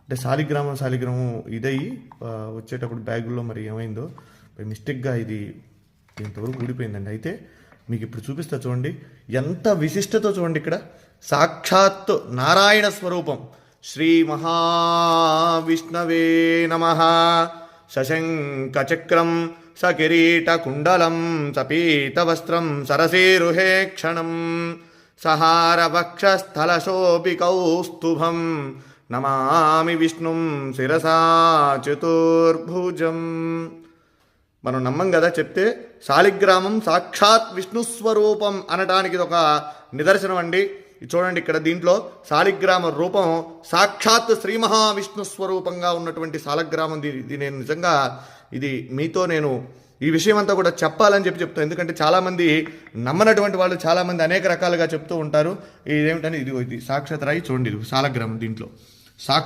అంటే శాలిగ్రామం ఇదయ్యి వచ్చేటప్పుడు బ్యాగుల్లో మరి ఏమైందో మిస్టేక్గా ఇది ఇంతవరకు ఊడిపోయిందండి. అయితే మీకు ఇప్పుడు చూపిస్తా చూడండి, ఎంత విశిష్టతో చూడండి. ఇక్కడ సాక్షాత్తు నారాయణ స్వరూపం శ్రీ మహావిష్ణవే నమః. శశంఖచక్రం సకిరీటకుండలం సపీతవస్త్రం సరసీరుహే క్షణం సహారవక్షస్థలశోభికౌస్తుభం నమామి విష్ణుం శిరసా చతుర్భుజం. మనం నమ్మం కదా చెప్తే. శాలిగ్రామం సాక్షాత్ విష్ణుస్వరూపం అనడానికి ఇది ఒక నిదర్శనం అండి. చూడండి ఇక్కడ దీంట్లో శాలిగ్రామ రూపం సాక్షాత్ శ్రీ మహావిష్ణు స్వరూపంగా ఉన్నటువంటి శాలిగ్రామం. ఇది నేను నిజంగా ఇది మీతో నేను ఈ విషయం అంతా కూడా చెప్పాలని చెప్తాను. ఎందుకంటే చాలామంది నమ్మనటువంటి వాళ్ళు చాలామంది అనేక రకాలుగా చెప్తూ ఉంటారు. ఇదేమిటని ఇది సాక్షాత్ రాయి చూడండి, ఇది శాలిగ్రామం. దీంట్లో